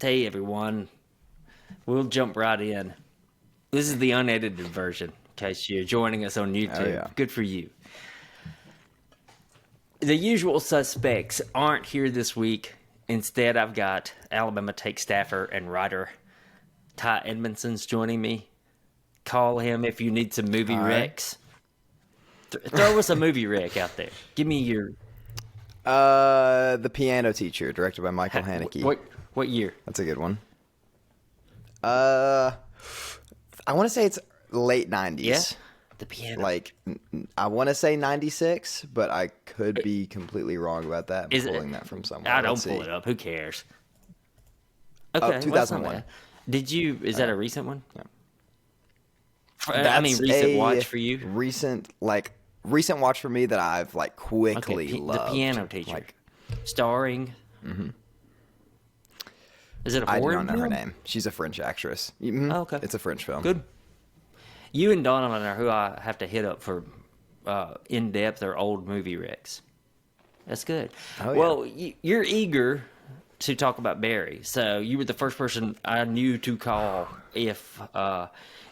Hey everyone, we'll jump right in. This is the unedited version, in case you're joining us on YouTube. Oh, yeah. Good for you. The usual suspects aren't here this week. Instead, I've got Alabama Take staffer and writer Ty Edmondson's joining me. Call him if you need some movie All right. recs. Throw us a movie rec out there. Give me your... The Piano Teacher, directed by Michael Haneke. What year? That's a good one. I want to say it's late 90s. Yeah? The Piano. Like, I want to say 96, but I could be completely wrong about that. I'm pulling that from somewhere. I don't Let's pull see. it up. Who cares? Oh, Okay, 2001. Did you? Is that a recent one? Yeah. Recent watch for you. Recent watch for me that I've quickly The loved. Piano Teacher, starring. Is it a I do foreign not know her film? name. She's a French actress. Mhm. Oh, okay. It's a French film. Good. You and Donovan are who I have to hit up for in-depth or old movie recs. That's good. Oh, yeah. Well, you're eager to talk about Barry, so you were the first person I knew to call if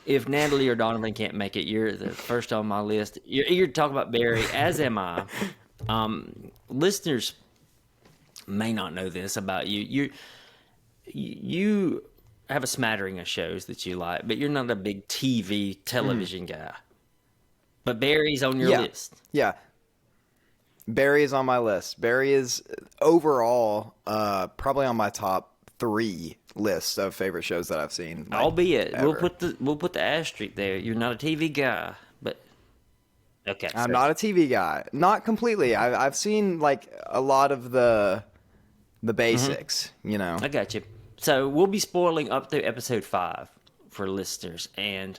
Natalie or Donovan can't make it. You're the first on my list. You're eager to talk about Barry, as am I. Listeners may not know this about you. You have a smattering of shows that you like, but you're not a big television guy. But Barry's on your list. Yeah. Barry is on my list. Barry is overall probably on my top 3 lists of favorite shows that I've seen. Albeit, ever. we'll put the asterisk there. You're not a TV guy, but okay. I'm not a TV guy. Not completely. I've seen a lot of the basics, I got you. So we'll be spoiling up through episode 5 for listeners, and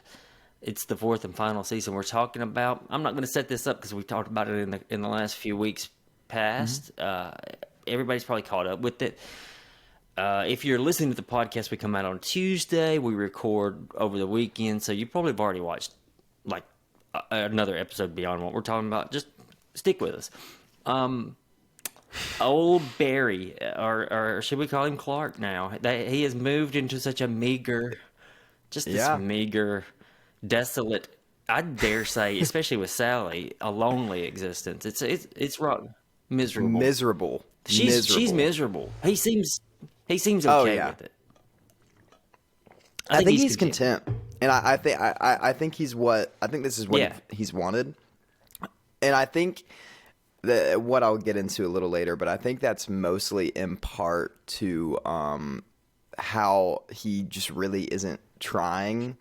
it's the 4th and final season we're talking about. I'm not going to set this up because we talked about it in the last few weeks past. Everybody's probably caught up with it. If you're listening to the podcast, we come out on Tuesday. We record over the weekend, so you probably have already watched another episode beyond what we're talking about. Just stick with us. Old Barry, or should we call him Clark now? He has moved into such a meager, meager, desolate, I dare say, especially with Sally, a lonely existence. It's rough. Miserable. She's miserable. He seems okay with it. I think he's content, and I think he's I think this is what he's wanted, and I think that what I'll get into a little later, but I think that's mostly in part to how he just really isn't trying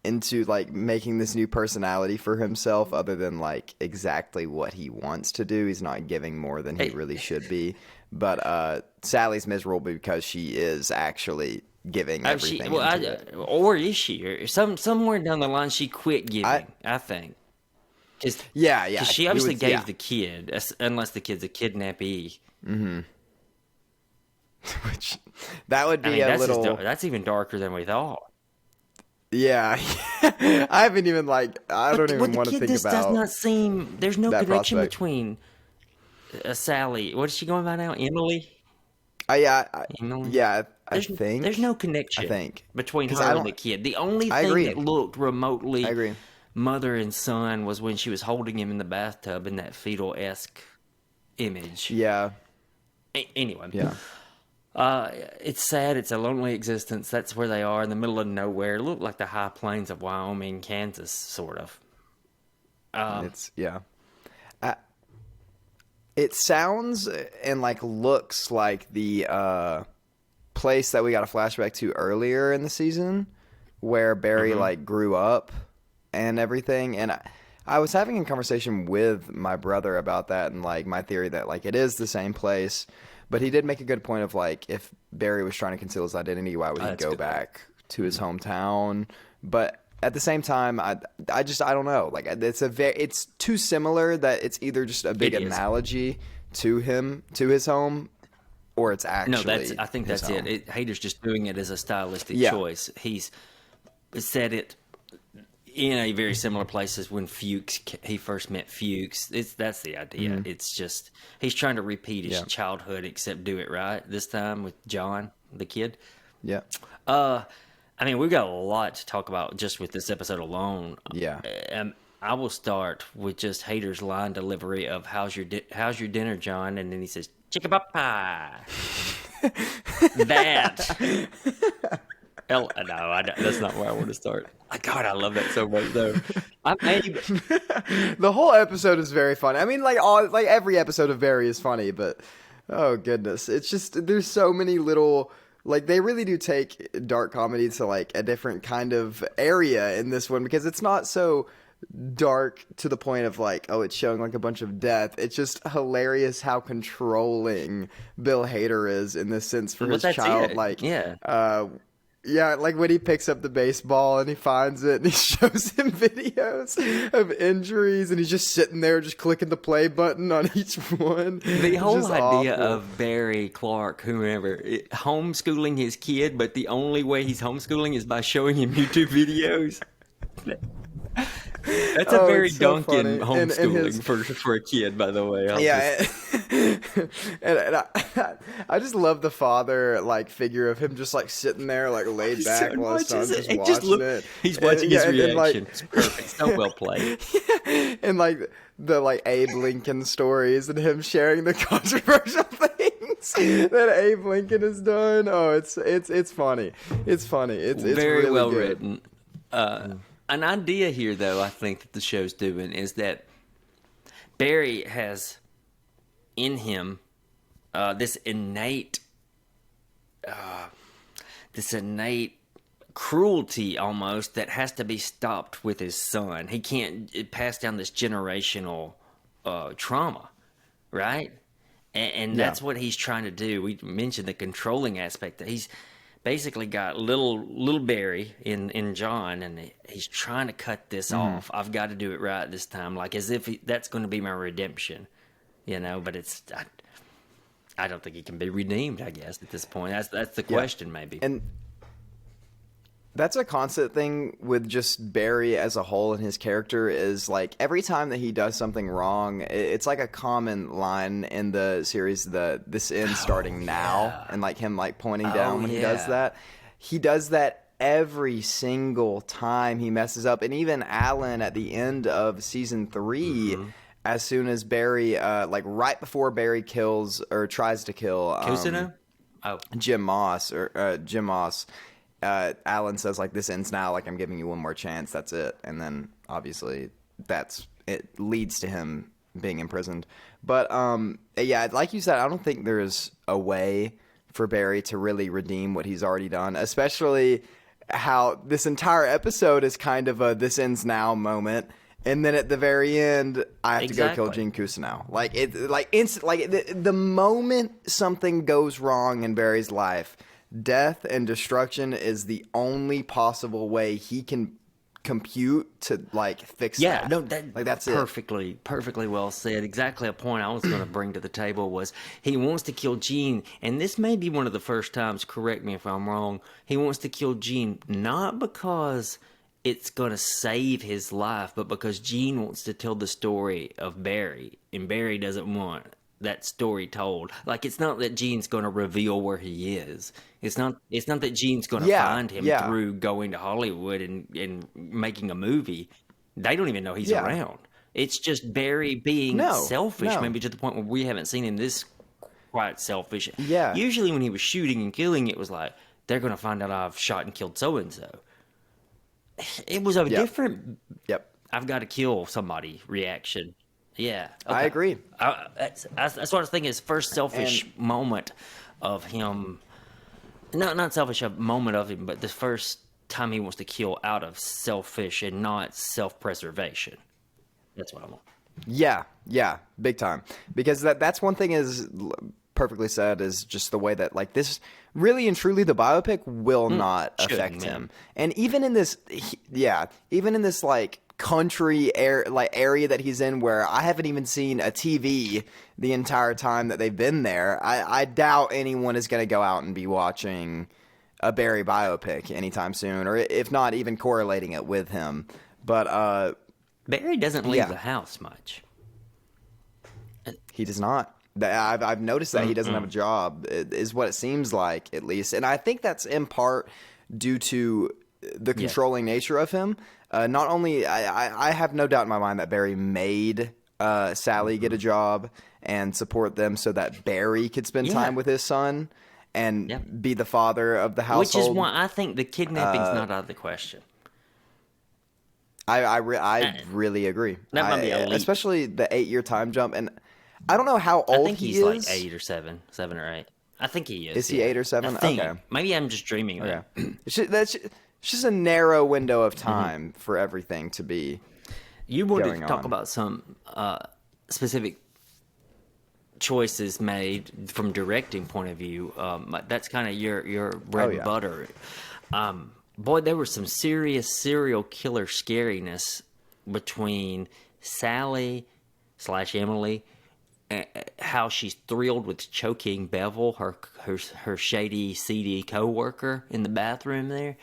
into making this new personality for himself, other than exactly what he wants to do. He's not giving more than he really should be. But Sally's miserable because she is actually giving everything. Or is she? Or somewhere down the line, she quit giving. I think. Yeah. Because she obviously gave the kid, unless the kid's a kidnappee. Mm-hmm. Which that would be a little. That's even darker than we thought. Yeah, I haven't even I don't even want to think this about. Does not seem. There's no connection prospect. between Sally. What is she going by now? Emily. Emily? Yeah. I think there's no connection. Between her and the kid. The only thing that looked remotely mother and son was when she was holding him in the bathtub in that fetal-esque image. Yeah. Anyway. Yeah. It's sad. It's a lonely existence. That's where they are, in the middle of nowhere. It looked like the high plains of Wyoming, Kansas, sort of. It sounds and looks like the place that we got a flashback to earlier in the season, where Barry grew up and everything. And I was having a conversation with my brother about that, and my theory that it is the same place. But he did make a good point of if Barry was trying to conceal his identity, why would he go back to his hometown? But at the same time, I don't know. It's too similar that it's either just a big analogy to his home, or it's actually I think that's home. it. Hader's just doing it as a stylistic choice. He's said it in a very similar place as when he first met Fuchs. That's the idea. Mm-hmm. It's just he's trying to repeat his childhood, except do it right this time with John, the kid. Yeah. I mean, we've got a lot to talk about just with this episode alone. Yeah. I will start with just Hader's line delivery of how's your dinner, John? And then he says, chicken pot pie. That. Hell, no, that's not where I want to start. God, I love that so much, though. The whole episode is very funny. I mean, like every episode of Barry is funny, but oh goodness, it's just there's so many little. Like, they really do take dark comedy to, like, a different kind of area in this one, because it's not so dark to the point of, like, oh, it's showing, like, a bunch of death. It's just hilarious how controlling Bill Hader is in this sense for his child. Like, yeah, like when he picks up the baseball and he finds it and he shows him videos of injuries and he's just sitting there just clicking the play button on each one. The whole idea of Barry, Clark, whoever, homeschooling his kid, but the only way he's homeschooling is by showing him YouTube videos. That's a very Duncan homeschooling for a kid, by the way. And I just love the father like figure of him just like sitting there like laid back while his son's just watching it. He's watching his reaction. It's perfect. So well played. And like the like Abe Lincoln stories and him sharing the controversial things that Abe Lincoln has done. Oh, it's funny. It's funny. It's very really well good. written. An idea here, though, I think that the show's doing is that Barry has in him this innate cruelty almost that has to be stopped with his son. He can't pass down this generational trauma, right? And that's what he's trying to do. We mentioned the controlling aspect that he's basically got little Barry in John, and he's trying to cut this off. I've got to do it right this time, like as if that's going to be my redemption, but it's I don't think he can be redeemed, I guess, at this point. That's the question, maybe. And that's a constant thing with just Barry as a whole and his character is like every time that he does something wrong, it's like a common line in the series, this ends starting now, and like him like pointing down when he does that. He does that every single time he messes up. And even Alan at the end of season 3, as soon as Barry, like right before Barry kills or tries to kill Jim Moss, Alan says like this ends now, like I'm giving you one more chance, that's it. And then obviously it leads to him being imprisoned. But like you said, I don't think there's a way for Barry to really redeem what he's already done, especially how this entire episode is kind of a this ends now moment. And then at the very end, I have to go kill Gene Cousineau. Like the moment something goes wrong in Barry's life, death and destruction is the only possible way he can compute to like fix that. Yeah, no, that's perfectly well said. Exactly a point I was going to bring to the table was he wants to kill Gene, and this may be one of the first times, correct me if I'm wrong, he wants to kill Gene not because it's going to save his life, but because Gene wants to tell the story of Barry, and Barry doesn't want that story told. Like, it's not that Gene's going to reveal where he is. It's not that Gene's going to find him through going to Hollywood and making a movie. They don't even know he's around. It's just Barry being selfish, maybe to the point where we haven't seen him this quite selfish. Yeah. Usually when he was shooting and killing, it was like, they're going to find out I've shot and killed so-and-so. It was a different I've got to kill somebody reaction. Yeah. Okay. I agree. That's what I was thinking. His first selfish moment of him. Not selfish a moment of him, but the first time he wants to kill out of selfish and not self-preservation. That's what I want. Yeah, big time. Because that's one thing is perfectly said is just the way that like this really and truly the biopic will not affect him. And even in this like country area that he's in where I haven't even seen a TV the entire time that they've been there, I doubt anyone is going to go out and be watching a Barry biopic anytime soon, or if not even correlating it with him. But Barry doesn't leave the house much. He does not. I've noticed that he doesn't have a job, is what it seems like, at least. And I think that's in part due to the controlling nature of him. Not only, I have no doubt in my mind that Barry made Sally get a job and support them so that Barry could spend time with his son and be the father of the household. Which is why I think the kidnapping's not out of the question. I really agree. That might be elite. Especially the 8-year time jump. And I don't know how old I think he's like 8 or 7 or 8. I think he is. Is he 8 or 7? Okay. Maybe I'm just dreaming of it. That's just a narrow window of time for everything to be. You wanted to talk about some specific choices made from directing point of view. That's kind of your bread and butter. Boy, there was some serious serial killer scariness between Sally / Emily, how she's thrilled with choking Bevel, her shady, seedy coworker in the bathroom there.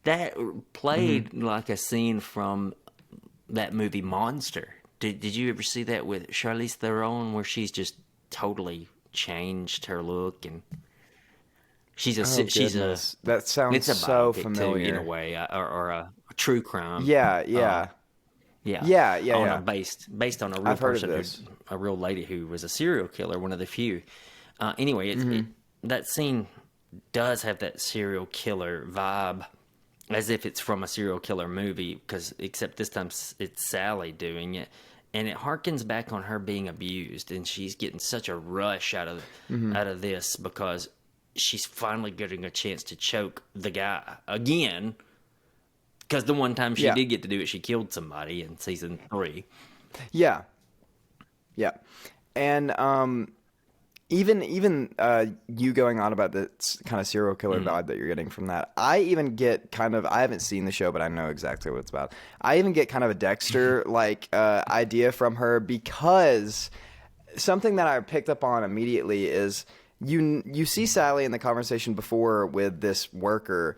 That played like a scene from that movie Monster. Did you ever see that with Charlize Theron, where she's just totally changed her look and she's a that sounds it's a so biopic familiar too, in a way, or a true crime. Yeah. Based on a real person, a real lady who was a serial killer, one of the few. Anyway, that scene does have that serial killer vibe, as if it's from a serial killer movie, except this time it's Sally doing it. And it harkens back on her being abused, and she's getting such a rush out of this because she's finally getting a chance to choke the guy again. Because the one time she did get to do it, she killed somebody in season 3. Yeah. And even you going on about this kind of serial killer vibe that you're getting from that, I even get I haven't seen the show, but I know exactly what it's about. I even get kind of a Dexter idea from her, because something that I picked up on immediately is you see Sally in the conversation before with this worker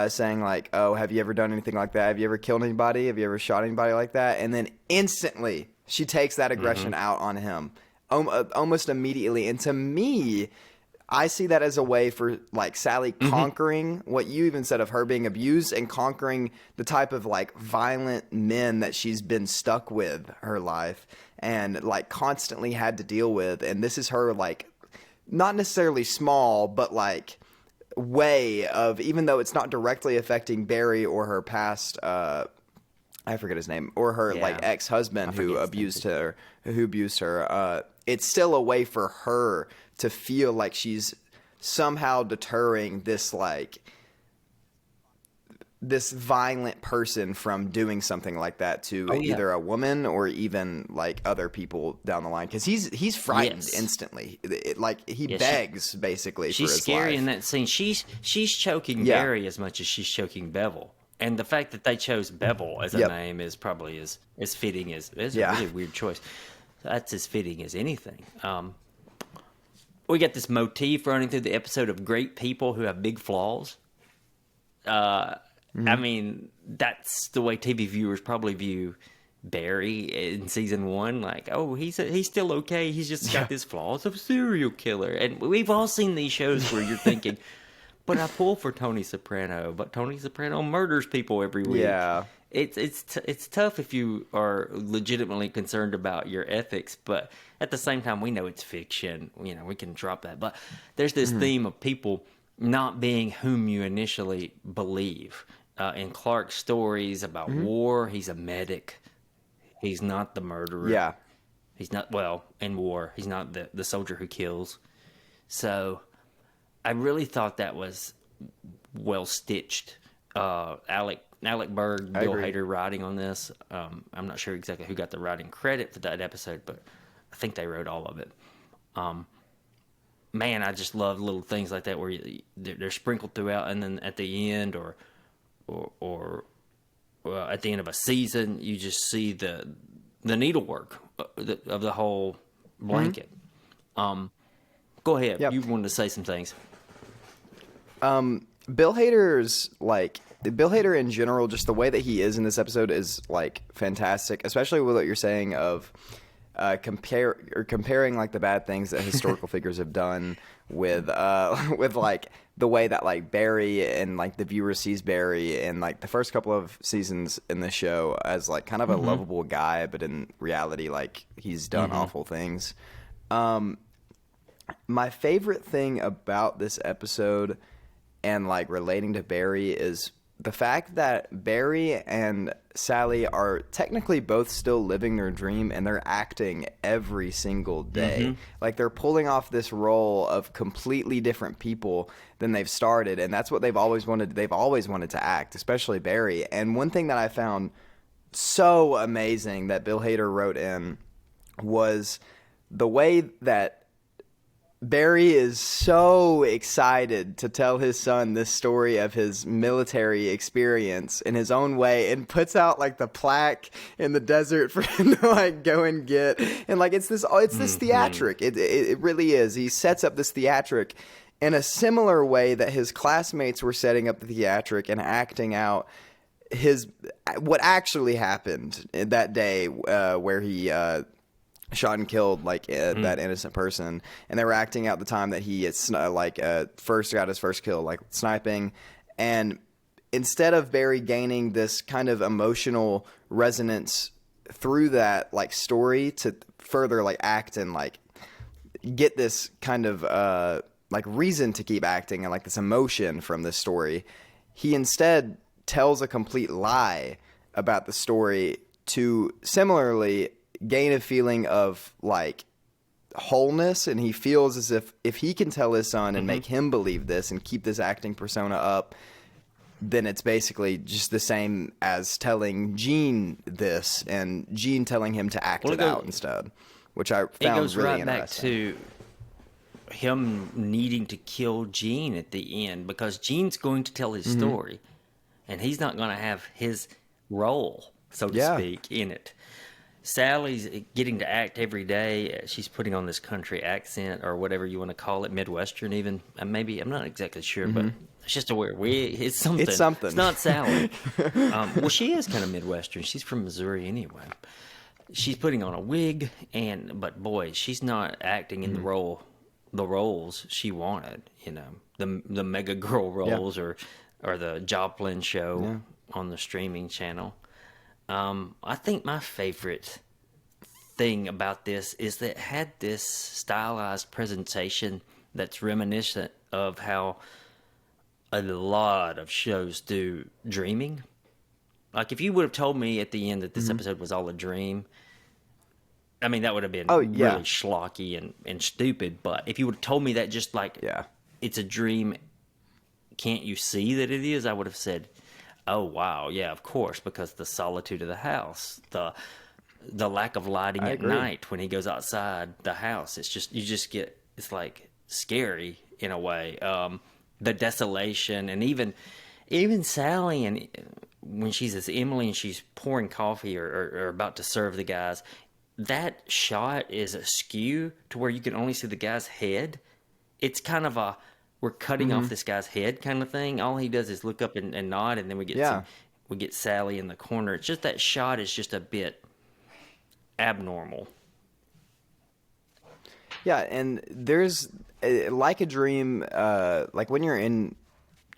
saying like, oh, have you ever done anything like that? Have you ever killed anybody? Have you ever shot anybody like that? And then instantly she takes that aggression out on him. Almost immediately. And to me, I see that as a way for like Sally conquering what you even said of her being abused, and conquering the type of like violent men that she's been stuck with her life and like constantly had to deal with. And this is her like not necessarily small, but like way of, even though it's not directly affecting Barry or her past I forget his name, or her like ex-husband who abused her. It's still a way for her to feel like she's somehow deterring this violent person from doing something like that to either a woman or even like other people down the line. Because he's frightened instantly. He begs basically. She's for his scary life. in that scene. She's choking Barry as much as she's choking Bevel. And the fact that they chose Bevel as a name is probably as fitting as a really weird choice. That's as fitting as anything. We got this motif running through the episode of great people who have big flaws. I mean, that's the way TV viewers probably view Barry in season 1. Like, oh, he's still okay. He's just got this flaws of a serial killer. And we've all seen these shows where you're thinking, but I pull for Tony Soprano. But Tony Soprano murders people every week. Yeah, it's tough if you are legitimately concerned about your ethics. But at the same time, we know it's fiction. You know, we can drop that. But there's this theme of people not being whom you initially believe. In Clark's stories about war, he's a medic. He's not the murderer. Yeah, he's not. Well, in war, he's not the soldier who kills. So I really thought that was well stitched. Alec Berg, Bill Hader writing on this. I'm not sure exactly who got the writing credit for that episode, but I think they wrote all of it. Man, I just love little things like that where they're sprinkled throughout, and then at the end or at the end of a season, you just see the needlework of the whole blanket. Go ahead. Yep. You wanted to say some things. Bill Hader in general, just the way that he is in this episode is like fantastic, especially with what you're saying of comparing like the bad things that historical figures have done with with like the way that like Barry and like the viewer sees Barry in like the first couple of seasons in the show as like kind of a lovable guy, but in reality like he's done awful things. My favorite thing about this episode and like relating to Barry is the fact that Barry and Sally are technically both still living their dream, and they're acting every single day. Like they're pulling off this role of completely different people than they've started, and that's what they've always wanted. They've always wanted to act, especially Barry. And one thing that I found so amazing that Bill Hader wrote in was the way that Barry is so excited to tell his son this story of his military experience in his own way, and puts out like the plaque in the desert for him to like go and get, and like it's this theatric. It really is. He sets up this theatric in a similar way that his classmates were setting up the theatric and acting out what actually happened that day where he shot and killed like that innocent person, and they were acting out the time that he first got his first kill, like sniping. And instead of Barry gaining this kind of emotional resonance through that like story to further like act and like get this kind of like reason to keep acting and like this emotion from this story, he instead tells a complete lie about the story to similarly gain a feeling of like wholeness. And he feels as if he can tell his son and make him believe this and keep this acting persona up, then it's basically just the same as telling Gene this and Gene telling him to act it out instead, which I found it goes really right interesting. back to him needing to kill Gene at the end, because Gene's going to tell his story, and he's not going to have his role, so to speak, in it. Sally's getting to act every day. She's putting on this country accent, or whatever you want to call it, Midwestern even. Maybe, I'm not exactly sure, but it's just a weird. It's something. It's something. It's not Sally. Well, she is kind of Midwestern. She's from Missouri anyway. She's putting on a wig, but boy, she's not acting in the roles she wanted. You know, the mega girl roles, or the Joplin show on the streaming channel. I think my favorite thing about this is that it had this stylized presentation that's reminiscent of how a lot of shows do dreaming. Like, if you would have told me at the end that this episode was all a dream, I mean, that would have been really schlocky and stupid. But if you would have told me that just like it's a dream, can't you see that it is? I would have said, oh, wow, yeah, of course, because the solitude of the house, the lack of lighting at night when he goes outside the house, it's like scary in a way. The desolation, and even Sally, and when she's as Emily and she's pouring coffee or about to serve the guys, that shot is askew to where you can only see the guy's head. It's kind of we're cutting off this guy's head kind of thing. All he does is look up and nod, and then we get Sally in the corner. It's just that shot is just a bit abnormal. Yeah, and there's like a dream, like when you're in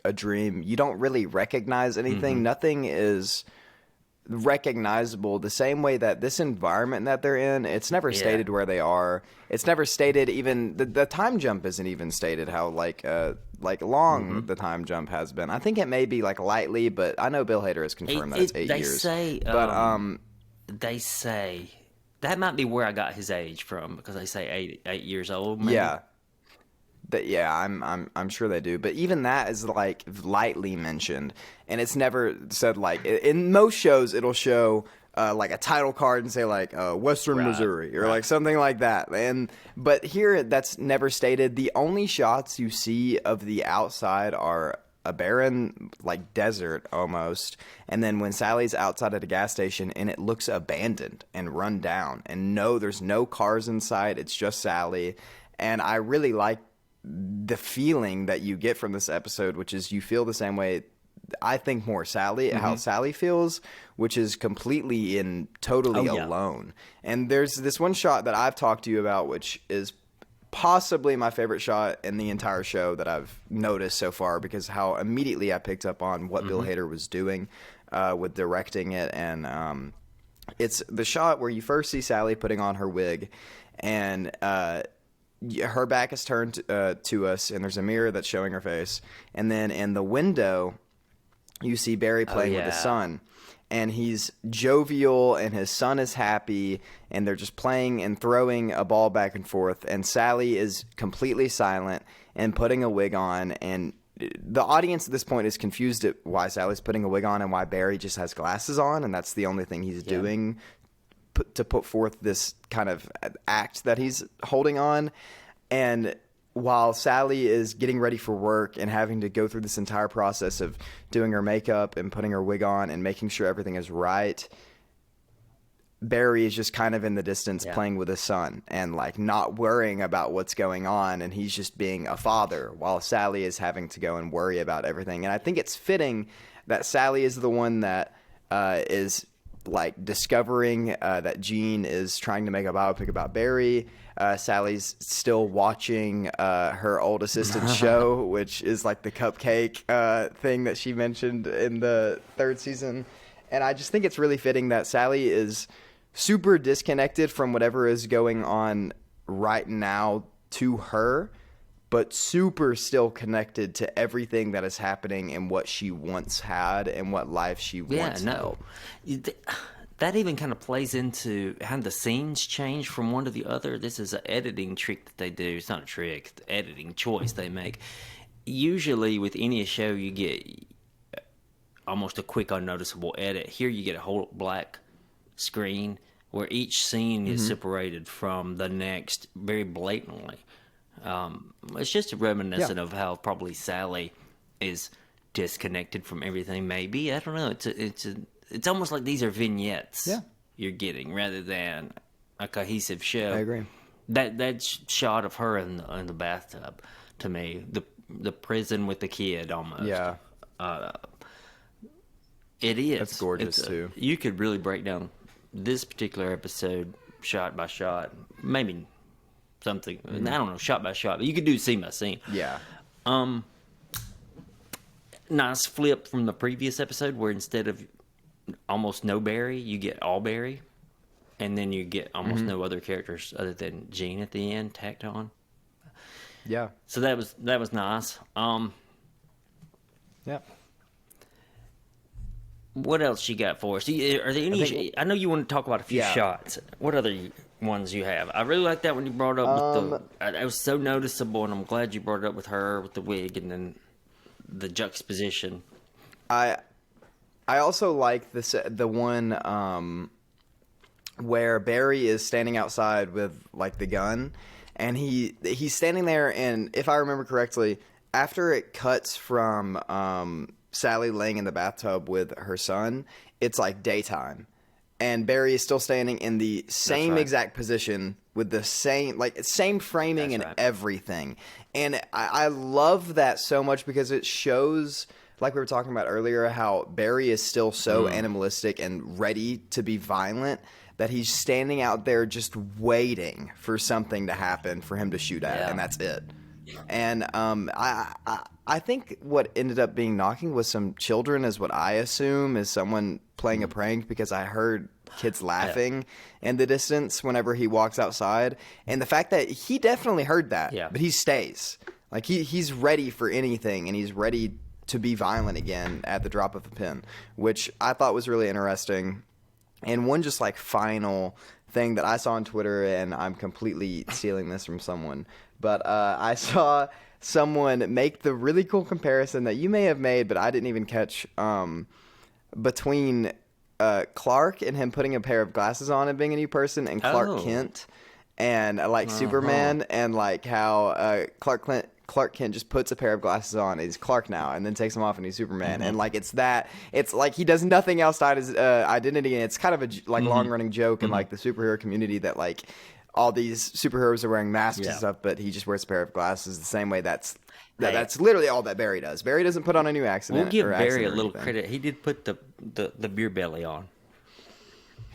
a dream, you don't really recognize anything. Nothing is recognizable the same way that this environment that they're in, it's never stated where they are. It's never stated, even the time jump isn't even stated how like long the time jump has been. I think it may be like lightly, but I know Bill Hader has confirmed that it's 8 years. They say that might be where I got his age from, because they say 8 years old. Maybe. I'm sure they do, but even that is like lightly mentioned, and it's never said. Like in most shows, it'll show like a title card and say like Western Missouri or like something like that. But here, that's never stated. The only shots you see of the outside are a barren like desert almost, and then when Sally's outside at a gas station and it looks abandoned and run down, and there's no cars in sight. It's just Sally, and I really like the feeling that you get from this episode, which is you feel the same way I think more Sally, how Sally feels, which is completely and totally alone. And there's this one shot that I've talked to you about, which is possibly my favorite shot in the entire show that I've noticed so far, because how immediately I picked up on what Bill Hader was doing with directing it. And it's the shot where you first see Sally putting on her wig, and her back is turned to us, and there's a mirror that's showing her face. And then in the window, you see Barry playing with his son. And he's jovial, and his son is happy, and they're just playing and throwing a ball back and forth. And Sally is completely silent and putting a wig on. And the audience at this point is confused at why Sally's putting a wig on and why Barry just has glasses on, and that's the only thing he's doing to put forth this kind of act that he's holding on. And while Sally is getting ready for work and having to go through this entire process of doing her makeup and putting her wig on and making sure everything is right, Barry is just kind of in the distance playing with his son and like not worrying about what's going on, and he's just being a father while Sally is having to go and worry about everything. And I think it's fitting that Sally is the one that is like discovering that Gene is trying to make a biopic about Barry. Sally's still watching her old assistant's show, which is like the cupcake thing that she mentioned in the third season. And I just think it's really fitting that Sally is super disconnected from whatever is going on right now to her, but super still connected to everything that is happening and what she once had and what life she once held. That even kind of plays into how the scenes change from one to the other. This is an editing trick that they do. It's not a trick, it's an editing choice they make. Usually with any show, you get almost a quick, unnoticeable edit. Here you get a whole black screen where each scene is separated from the next very blatantly. It's just reminiscent of how probably Sally is disconnected from everything. Maybe, I don't know. It's almost like these are vignettes you're getting rather than a cohesive show. I agree. That shot of her in the bathtub, to me, the prison with the kid almost. Yeah. It is. That's gorgeous too. You could really break down this particular episode shot by shot, maybe something. I don't know, shot by shot, but you could do scene by scene. Yeah. Nice flip from the previous episode where instead of almost no Barry, you get all Barry, and then you get almost no other characters other than Gene at the end tacked on. Yeah. So that was nice. Yeah. What else you got for us? Are there any? I know you want to talk about a few shots. What other ones you have? I really like that one you brought up with the. It was so noticeable, and I'm glad you brought it up with her with the wig and then the juxtaposition. I also like the one where Barry is standing outside with like the gun, and he's standing there, and if I remember correctly, after it cuts from Sally laying in the bathtub with her son, it's like daytime, and Barry is still standing in the same exact position with the same framing and everything. And I love that so much because it shows, like we were talking about earlier, how Barry is still so animalistic and ready to be violent that he's standing out there just waiting for something to happen for him to shoot at, and that's it. And I think what ended up being knocking was some children, is what I assume is someone playing a prank, because I heard kids laughing in the distance whenever he walks outside. And the fact that he definitely heard that, but he stays. Like he's ready for anything, and he's ready to be violent again at the drop of a pin, which I thought was really interesting. And one just like final thing that I saw on Twitter, and I'm completely stealing this from someone, but I saw someone make the really cool comparison that you may have made, but I didn't even catch, between Clark and him putting a pair of glasses on and being a new person, and Clark Kent and like Superman, and like how Clark Kent just puts a pair of glasses on, he's Clark now, and then takes them off and he's Superman. And like it's like he does nothing else to hide his identity, and it's kind of a like long running joke in like the superhero community that like all these superheroes are wearing masks Yeah. and stuff, but he just wears a pair of glasses the same way. That's Hey. that's literally all that Barry does. Barry doesn't put on a new accident. We'll give or Barry accent a or little anything. credit. He did put the beer belly on.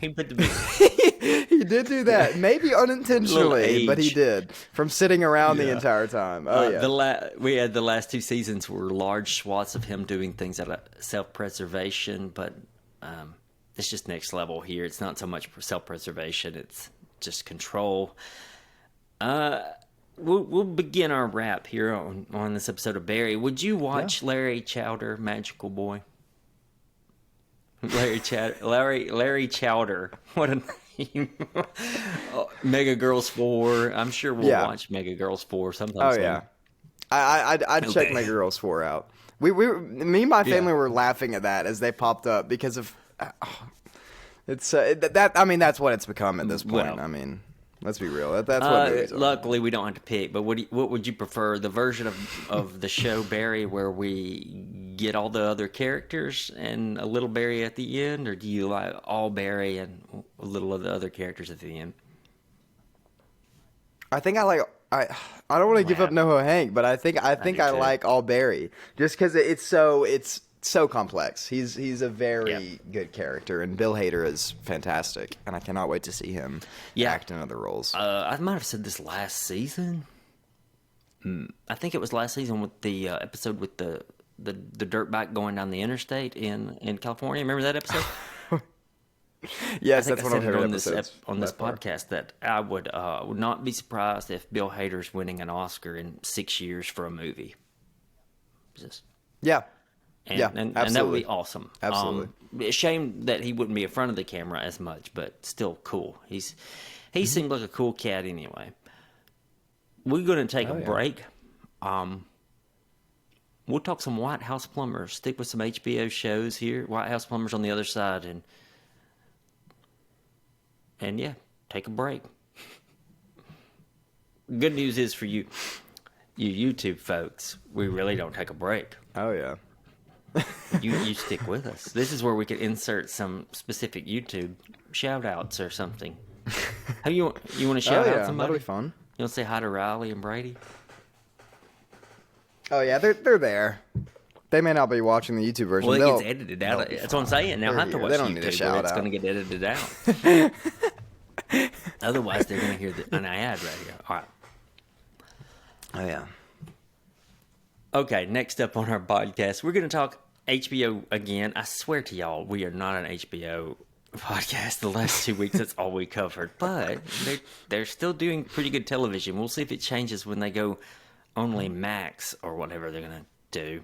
He put the beer. He did do that, maybe unintentionally, but he age. did from sitting around the Yeah. entire time. Oh yeah, We had the last 2 seasons were large swaths of him doing things out of self-preservation, but it's just next level here. It's not so much for self-preservation; it's just control. We'll begin our wrap here on this episode of Barry. Would you watch Larry Chowder, Magical Boy? Larry Chowder. What a name. Mega Girls 4. I'm sure we'll watch Mega Girls 4 sometime oh soon. yeah. I'd check Okay. my girls 4 out. Me and my family were laughing at that as they popped up because of it's that. I mean, that's what it's become at this point. Well, I mean, let's be real. That's what movies are. Luckily, we don't have to pick. But what would you prefer? The version of the show Barry where we get all the other characters and a little Barry at the end, or do you like all Barry and a little of the other characters at the end? I think I like. I don't want to give up NoHo Hank, but I think I too. like all Barry just because it's so complex. He's a very good character, and Bill Hader is fantastic, and I cannot wait to see him act in other roles. I might have said this last season. I think it was last season with the episode with the dirt bike going down the interstate in California. Remember that episode? Yes, I that's think one I of said my it favorite on this episodes. on this podcast that I would not be surprised if Bill Hader's winning an Oscar in 6 years for a movie. Just Yeah. and that would absolutely. be awesome. Absolutely. A shame that he wouldn't be in front of the camera as much, but still cool. He seemed like a cool cat anyway. We're going to take a break. We'll talk some White House Plumbers. Stick with some HBO shows here. White House Plumbers on the other side, and yeah, take a break. Good news is for you YouTube folks, we really don't take a break. Oh yeah. You stick with us. This is where we can insert some specific YouTube shout outs or something. How you want to shout out somebody? That'll be fun. You want to say hi to Riley and Brady? Oh yeah, they're there. They may not be watching the YouTube version. Well, it gets edited out. That's what I'm saying. Now I have to watch They don't YouTube need a where shout it's out. going to get edited out. Otherwise, they're going to hear an ad right here. All right. Oh yeah. Okay, next up on our podcast, we're going to talk HBO again. I swear to y'all, we are not an HBO podcast. The last 2 weeks, that's all we covered. But they're still doing pretty good television. We'll see if it changes when they go only Max or whatever they're going to do.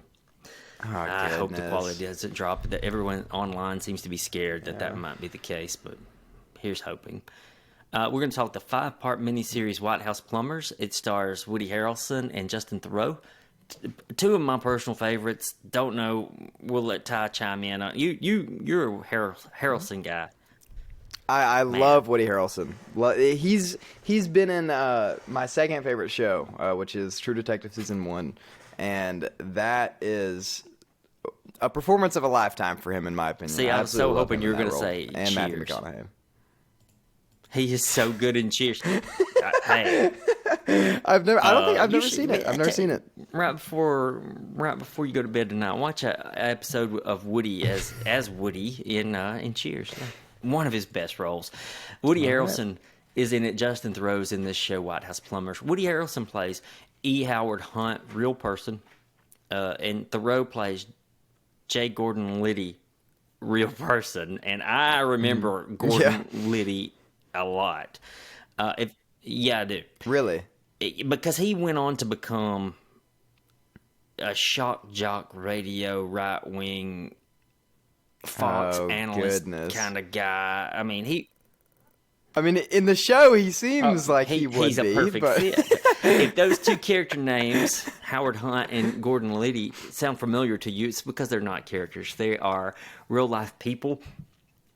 Oh, I hope the quality doesn't drop. That everyone online seems to be scared that might be the case, but here's hoping. We're going to talk the 5-part miniseries White House Plumbers. It stars Woody Harrelson and Justin Theroux. Two of my personal favorites. Don't know. We'll let Ty chime in. You're a Harrelson guy. I love Woody Harrelson. He's been in my second favorite show, which is True Detective Season 1, and that is a performance of a lifetime for him, in my opinion. See, I was so hoping you were going to say and Matthew Cheers. McConaughey. He is so good in Cheers. Hey, I've never you seen should- it. I've never seen it. right before you go to bed tonight, watch an episode of Woody as Woody in Cheers. Yeah. One of his best roles. Woody Harrelson is in it. Justin Theroux's in this show, White House Plumbers. Woody Harrelson plays E. Howard Hunt, real person, and Theroux plays J. Gordon Liddy, real person. And I remember Gordon Liddy a lot. I do. Really? Because he went on to become a shock jock radio right wing Fox analyst kind of guy. I mean, in the show, he seems like he would he's be. a perfect but... fit. If those two character names, Howard Hunt and Gordon Liddy, sound familiar to you, it's because they're not characters. They are real life people,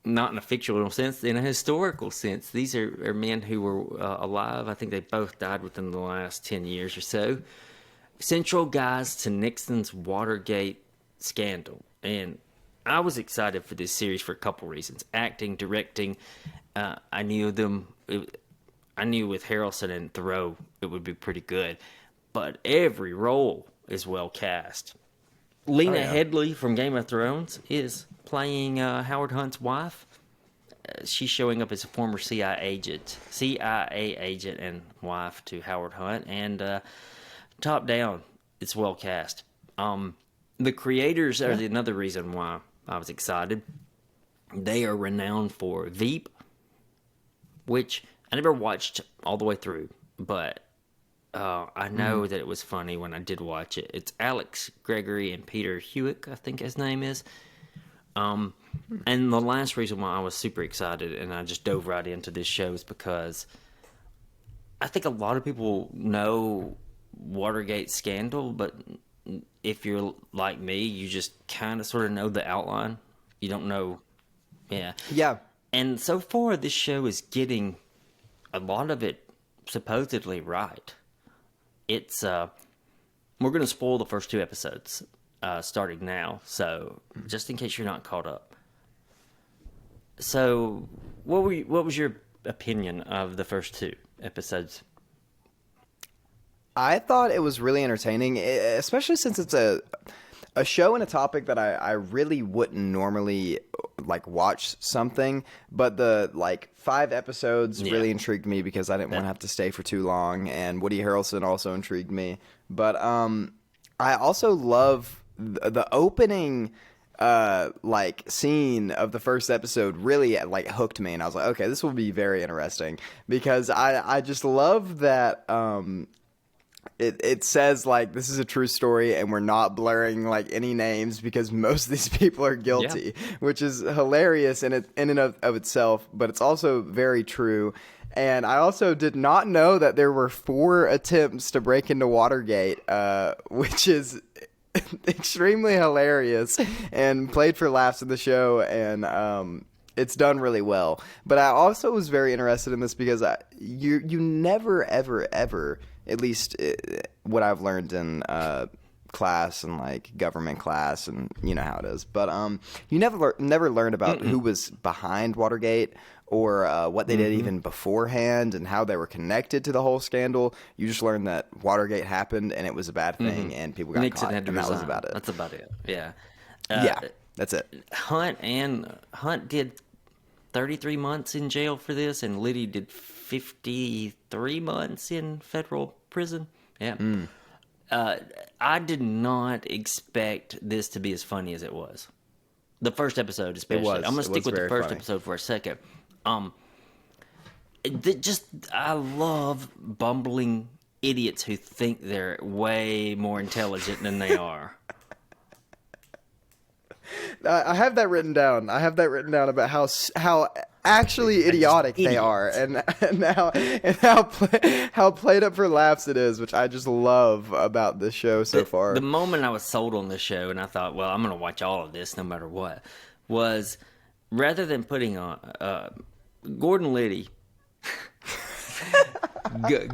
not in a fictional sense, in a historical sense. These are men who were alive. I think they both died within the last 10 years or so. Central guys to Nixon's Watergate scandal. And I was excited for this series for a couple reasons. Acting, directing, I knew them. I knew with Harrelson and Thoreau it would be pretty good, but every role is well cast. Lena yeah. Headey from Game of Thrones is playing Howard Hunt's wife. She's showing up as a former CIA agent and wife to Howard Hunt, and top down, it's well cast. The creators are another reason why I was excited. They are renowned for Veep, which I never watched all the way through, but I know that it was funny when I did watch it. It's Alex Gregory and Peter Hewitt, I think his name is. And the last reason why I was super excited and I just dove right into this show is because I think a lot of people know Watergate scandal, but if you're like me, you just kind of sort of know the outline. You don't know. Yeah. Yeah. And so far, this show is getting a lot of it supposedly right. It's we're going to spoil the first 2 episodes starting now, so just in case you're not caught up. So, what was your opinion of the first 2 episodes? I thought it was really entertaining, especially since it's a show and a topic that I really wouldn't normally like watch something, but the 5 episodes really intrigued me because I didn't want to have to stay for too long, and Woody Harrelson also intrigued me. But I also love the opening scene of the first episode really hooked me, and I was like, okay, this will be very interesting because I just love that it says this is a true story and we're not blurring any names because most of these people are guilty, which is hilarious in and of itself, but it's also very true. And I also did not know that there were 4 attempts to break into Watergate, which is extremely hilarious and played for laughs in the show, and it's done really well. But I also was very interested in this because you never, ever, ever, at least what I've learned in class and government class, and you know how it is. But you never learned about who was behind Watergate or what they did even beforehand and how they were connected to the whole scandal. You just learned that Watergate happened and it was a bad thing and people got Nixon caught, had to and that resign. was about it. That's about it. Yeah. Yeah, that's it. Hunt did 33 months in jail for this, and Liddy did 53 months in federal prison. Yeah. I did not expect this to be as funny as it was. The first episode, especially. I'm going to stick with the first episode for a second. I love bumbling idiots who think they're way more intelligent than they are. I have that written down. About how actually idiotic they are, and how played up for laughs it is, which I just love about this show so far. The moment I was sold on this show, and I thought, well, I'm going to watch all of this no matter what, was rather than putting on Gordon Liddy.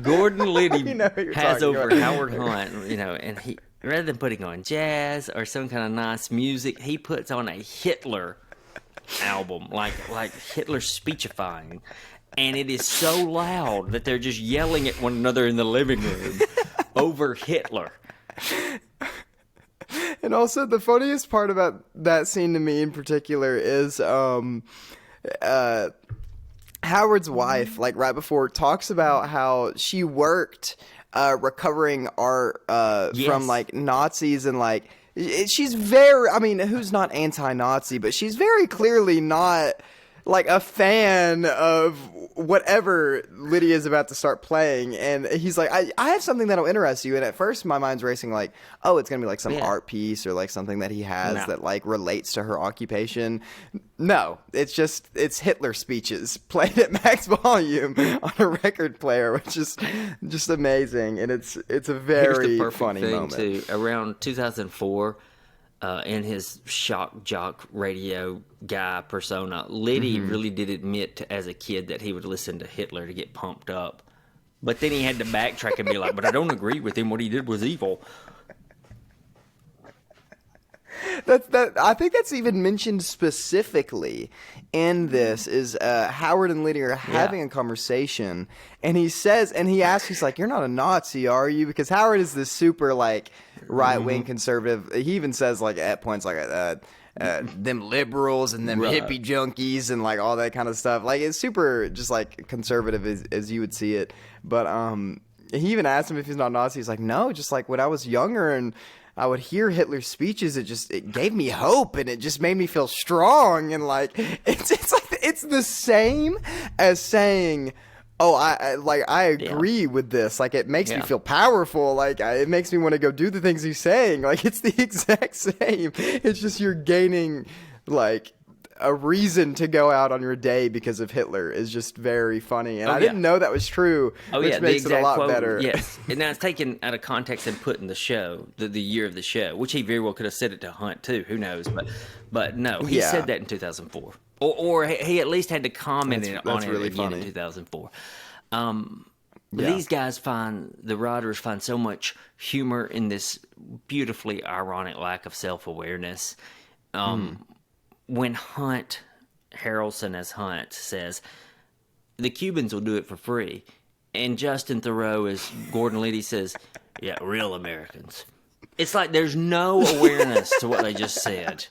Gordon Liddy has over Howard Hunt, and he, rather than putting on jazz or some kind of nice music, he puts on a Hitler album, like Hitler speechifying, and it is so loud that they're just yelling at one another in the living room over Hitler. And also, the funniest part about that scene to me in particular is Howard's wife, right before, talks about how she worked recovering art from Nazis, and she's very, I mean, who's not anti-Nazi, but she's very clearly not a fan of whatever Lydia's about to start playing. And he's like, I have something that'll interest you. And at first my mind's racing oh, it's gonna be some art piece or something that he has that relates to her occupation. No, it's Hitler speeches played at max volume on a record player, which is just amazing. And it's a very funny moment too. Around 2004, in his shock jock radio guy persona, Liddy really did admit as a kid that he would listen to Hitler to get pumped up. But then he had to backtrack and be like, but I don't agree with him. What he did was evil. I think that's even mentioned specifically in this. Is Howard and Lydia are having a conversation, and he asks, he's like, "You're not a Nazi, are you?" Because Howard is this super like right wing conservative. He even says like at points like them liberals and them hippie junkies and like all that kind of stuff. Like it's super just like conservative as you would see it. But he even asked him if he's not Nazi. He's like, no, just like when I was younger and I would hear Hitler's speeches, it gave me hope and it just made me feel strong. And like it's the same as saying, oh, I agree with this. Like, it makes me feel powerful. Like, it makes me want to go do the things he's saying. Like, it's the exact same. It's just you're gaining, like, a reason to go out on your day because of Hitler is just very funny. And I didn't know that was true, which makes it a lot better. Yes. And now it's taken out of context and put in the show, the year of the show, which he very well could have said it to Hunt, too. Who knows? But no, he said that in 2004. Or he at least had to comment on it again in 2004. These guys the writers find so much humor in this beautifully ironic lack of self-awareness. When Harrelson as Hunt says, the Cubans will do it for free. And Justin Theroux as Gordon Liddy says, yeah, real Americans. It's like there's no awareness to what they just said.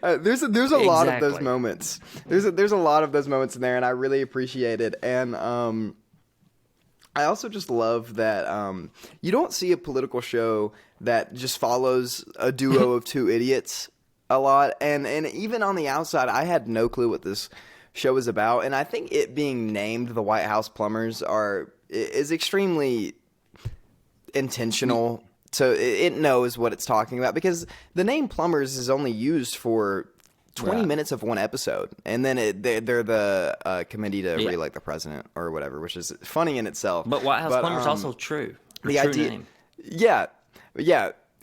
There's a lot of those moments. There's a lot of those moments in there, and I really appreciate it. And I also just love that you don't see a political show that just follows a duo of two idiots a lot. And even on the outside, I had no clue what this show is about. And I think it being named the White House Plumbers is extremely intentional. So it knows what it's talking about, because the name Plumbers is only used for 20 minutes of one episode. And then they're the committee to re-elect the president or whatever, which is funny in itself. But White House Plumbers also true. The true idea, name. Yeah.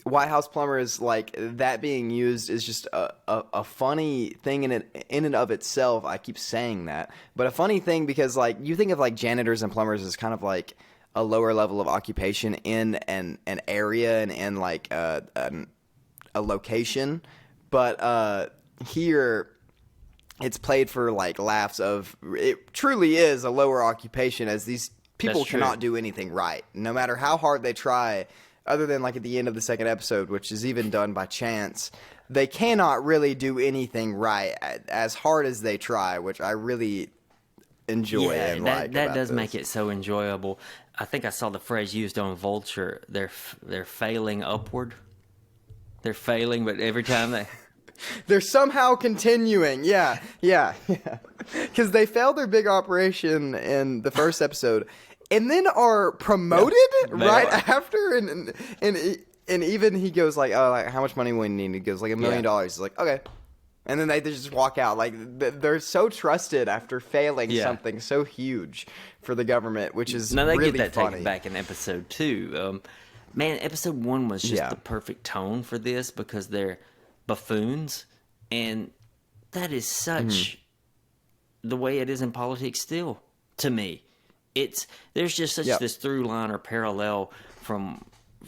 White House Plumbers, like that being used is just a funny thing in and of itself. I keep saying that, but a funny thing because like you think of like janitors and plumbers as kind of like a lower level of occupation in an area and like a location, but here it's played for like laughs of it truly is a lower occupation, as these people cannot do anything right no matter how hard they try, other than like at the end of the second episode, which is even done by chance. They cannot really do anything right as hard as they try, which I really enjoy and like. That does make it so enjoyable. I think I saw the phrase used on Vulture. They're failing upward. They're failing, but every time they're somehow continuing. Yeah. Because they failed their big operation in the first episode, and then are promoted after. And even he goes like, "Oh, like how much money we need?" He goes like $1 million. He's like, "Okay." And then they just walk out. Like, they're so trusted after failing something so huge for the government, which is really funny. Now, they get that taken back in episode 2. Man, episode 1 was just the perfect tone for this because they're buffoons. And that is such the way it is in politics still, to me. There's just such this through line or parallel from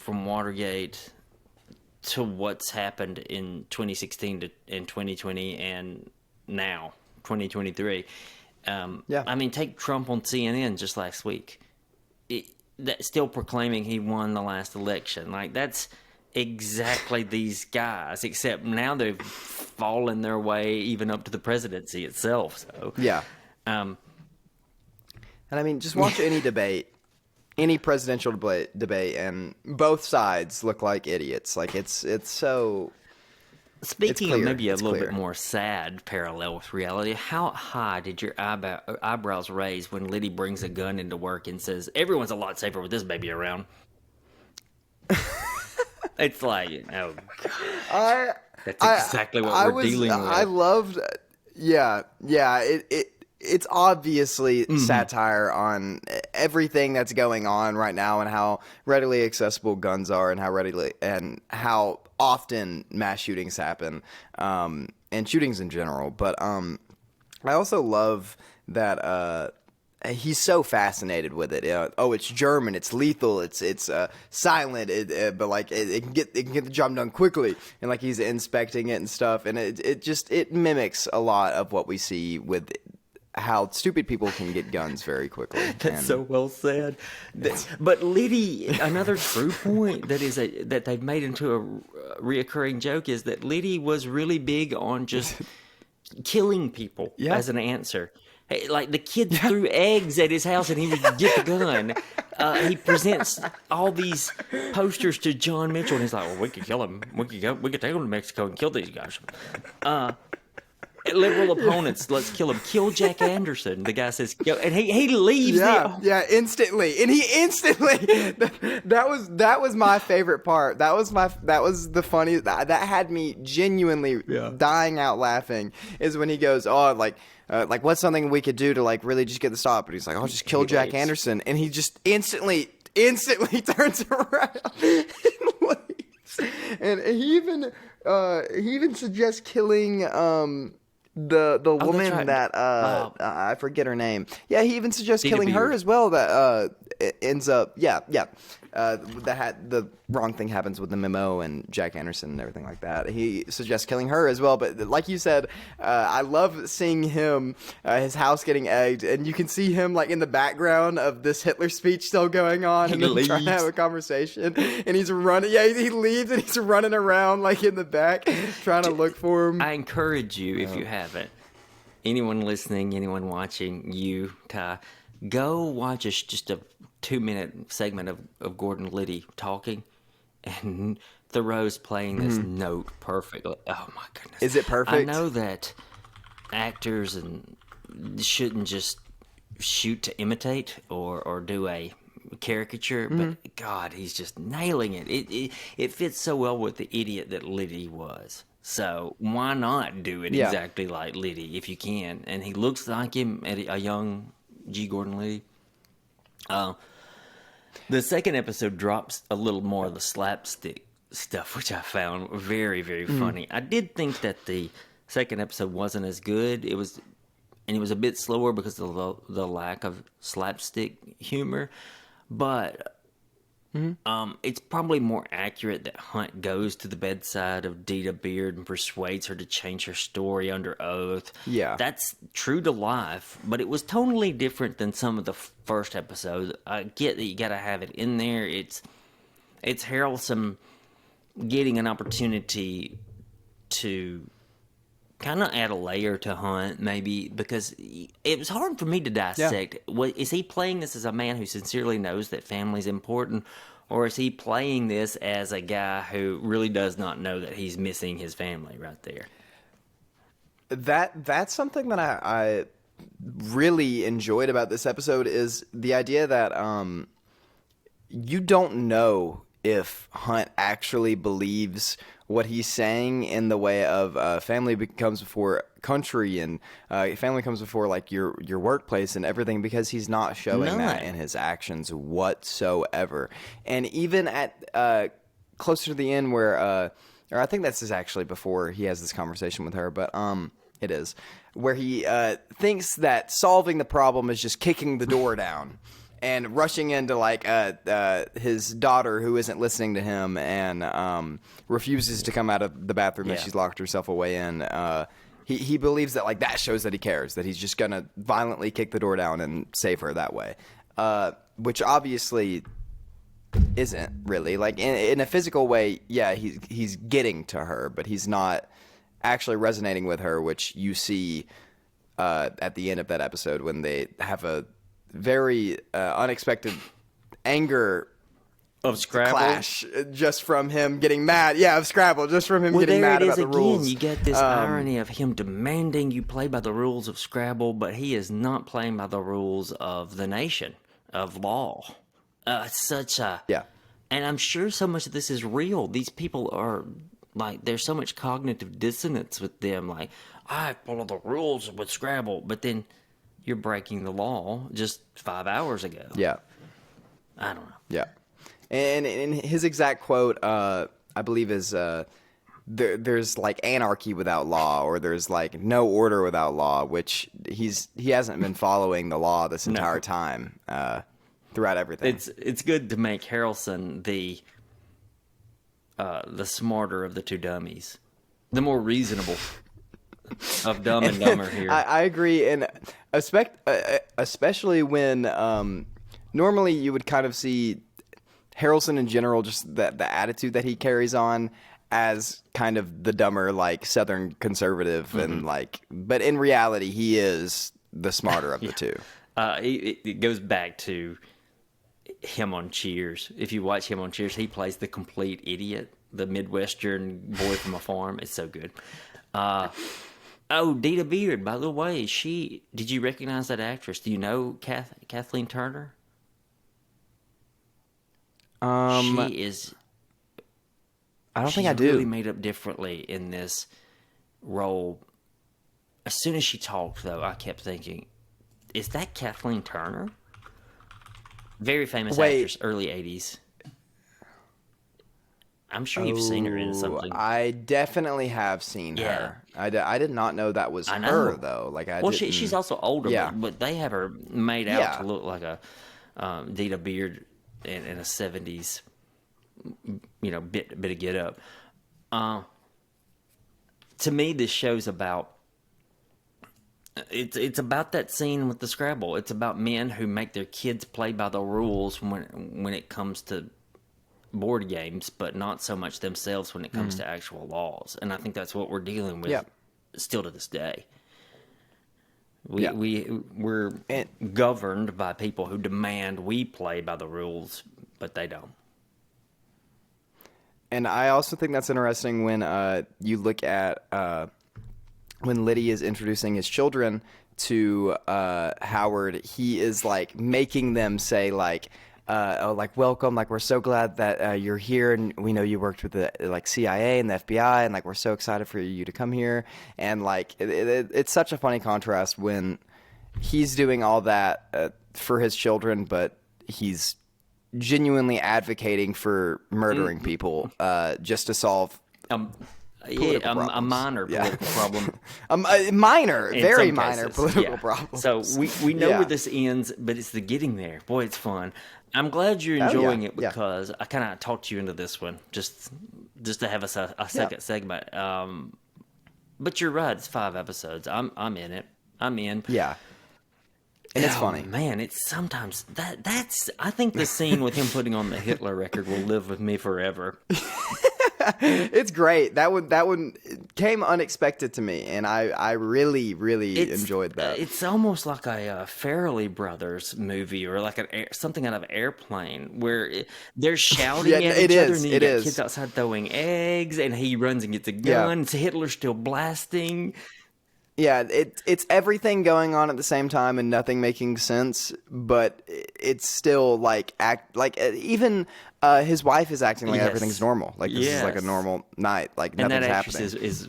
Watergate to what's happened in 2016 and 2020 and now 2023. I mean, take Trump on CNN just last week. Still proclaiming he won the last election. Like, that's exactly these guys, except now they've fallen their way even up to the presidency itself. So and I mean, just watch any debate. Any presidential debate, and both sides look like idiots. Like it's so. Speaking of maybe a little bit more sad parallel with reality, how high did your eyebrows raise when Liddy brings a gun into work and says, "Everyone's a lot safer with this baby around"? It's like, oh God, that's exactly what we're dealing with. I loved, It's obviously satire on everything that's going on right now and how readily accessible guns are and how often mass shootings happen, and shootings in general. But I also love that he's so fascinated with it. Oh, it's German, it's lethal, it's silent, but like it can get the job done quickly, and like he's inspecting it and stuff, and it mimics a lot of what we see with how stupid people can get guns very quickly. That's so well said. But Liddy, another true point that they've made into a reoccurring joke is that Liddy was really big on just killing people as an answer. Hey, like the kid threw eggs at his house and he would get the gun. He presents all these posters to John Mitchell and he's like, well, we could kill him. We could take him to Mexico and kill these guys. Liberal opponents, let's kill him. Kill Jack Anderson. The guy says, and he leaves. Instantly, and he instantly. That was my favorite part. That was the funniest. That had me genuinely dying out laughing. Is when he goes, like what's something we could do to like really just get the stop? But he's like, I'll just kill Jack Anderson, and he just instantly turns around and leaves. And he even suggests killing the woman that I forget her name. Yeah, he even suggests killing her as well. That ends up the wrong thing happens with the memo and Jack Anderson and everything like that. He suggests killing her as well. But like you said, I love seeing him, his house getting egged, and you can see him like in the background of this Hitler speech still going on, and they're trying to have a conversation, and he's running. Yeah, he leaves and he's running around like in the back trying to look for him. I encourage you, if you haven't, anyone listening, anyone watching, you, Ty, go watch just a 2-minute segment of Gordon Liddy talking, and Thoreau's playing this note perfectly. Oh my goodness. Is it perfect? I know that actors shouldn't just shoot to imitate or do a caricature, but God, he's just nailing it. It fits so well with the idiot that Liddy was. So why not do it exactly like Liddy if you can? And he looks like him, a young G. Gordon Liddy. The second episode drops a little more of the slapstick stuff, which I found very, very funny. I did think that the second episode wasn't as good. It was a bit slower because of the lack of slapstick humor. But it's probably more accurate that Hunt goes to the bedside of Dita Beard and persuades her to change her story under oath. Yeah. That's true to life, but it was totally different than some of the first episodes. I get that you got to have it in there. It's Harrelson getting an opportunity to kind of add a layer to Hunt, maybe, because it was hard for me to dissect. Is he playing this as a man who sincerely knows that family's important, or is he playing this as a guy who really does not know that he's missing his family right there? That's something that I really enjoyed about this episode, is the idea that you don't know if Hunt actually believes what he's saying in the way of family comes before country, and family comes before like your workplace and everything, because he's not showing that in his actions whatsoever. And even at closer to the end where or I think this is actually before he has this conversation with her, but it is where he thinks that solving the problem is just kicking the door down and rushing into like his daughter, who isn't listening to him and refuses to come out of the bathroom that she's locked herself away in. He believes that like that shows that he cares, that he's just gonna violently kick the door down and save her that way, which obviously isn't really like in a physical way. Yeah, he's getting to her, but he's not actually resonating with her, which you see at the end of that episode when they have a very unexpected anger of Scrabble clash just from him getting mad. Yeah, of Scrabble, just from him getting mad about the rules. You get this irony of him demanding you play by the rules of Scrabble, but he is not playing by the rules of the nation, of law. Such a... Yeah. And I'm sure so much of this is real. These people are, like, there's so much cognitive dissonance with them. Like, I follow the rules with Scrabble, but then you're breaking the law just 5 hours ago. Yeah. I don't know. Yeah. And his exact quote, I believe, is there's like anarchy without law, or there's like no order without law, which he hasn't been following the law this entire time throughout everything. It's good to make Harrelson the smarter of the two dummies, the more reasonable of Dumb and Dumber here. I agree, and especially when normally you would kind of see Harrelson in general, just the attitude that he carries on as kind of the dumber, like Southern conservative, and like, but in reality, he is the smarter of the two. It goes back to him on Cheers. If you watch him on Cheers, he plays the complete idiot, the Midwestern boy from a farm. It's so good. Dita Beard, by the way, did you recognize that actress? Do you know Kathleen Turner? She is. I don't think I do. She's really made up differently in this role. As soon as she talked, though, I kept thinking, is that Kathleen Turner? Very famous actress, early 80s. I'm sure you've seen her in something. I definitely have seen her. I did not know that was her, though. Like, she's also older, but they have her made out to look like a Dita Beard in a 70s, bit of get up. To me, this show's about. It's about that scene with the Scrabble. It's about men who make their kids play by the rules when it comes to board games, but not so much themselves when it comes to actual laws. And I think that's what we're dealing with still to this day. We're governed by people who demand we play by the rules, but they don't. And I also think that's interesting when you look at when Liddy is introducing his children to Howard. He is like making them say like, like, welcome, like, we're so glad that you're here, and we know you worked with the like CIA and the FBI, and like, we're so excited for you to come here. And like, it's such a funny contrast when he's doing all that for his children, but he's genuinely advocating for murdering people just to solve a minor political problem. A minor, very minor political problem. So we know where this ends, but it's the getting there. Boy, it's fun. I'm glad you're enjoying it because I kind of talked you into this one just to have a second segment. But you're right. It's 5 episodes. I'm in it. I'm in. Yeah. And it's funny. Man, it's sometimes that's I think the scene with him putting on the Hitler record will live with me forever. It's great. That one came unexpected to me, and I really enjoyed that. It's almost like a Farrelly Brothers movie, or like something out of Airplane, where they're shouting at each other, and then you got kids outside throwing eggs, and he runs and gets a gun. It's Hitler still blasting. Yeah, it's everything going on at the same time and nothing making sense, but it's still like even his wife is acting like everything's normal. Like this is like a normal night. Like nothing's happening. And that actress is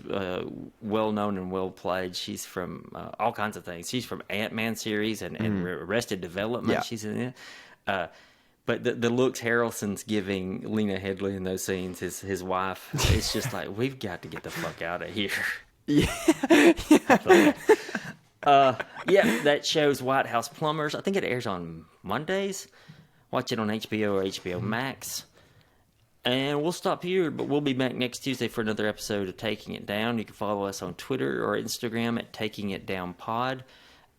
well known and well played. She's from all kinds of things. She's from Ant-Man series and Arrested Development. Yeah. She's in it. But the looks Harrelson's giving Lena Headey in those scenes, his wife, it's just like, we've got to get the fuck out of here. That show's White House Plumbers. I think it airs on Mondays. Watch it on HBO or HBO Max. And we'll stop here, but we'll be back next Tuesday for another episode of Taking It Down. You can follow us on Twitter or Instagram at Taking It Down Pod.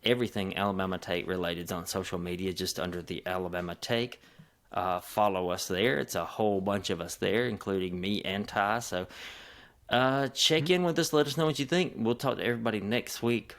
Everything Alabama Take related is on social media, just under the Alabama Take. Follow us there. It's a whole bunch of us there, including me and Ty. So check in with us. Let us know what you think. We'll talk to everybody next week.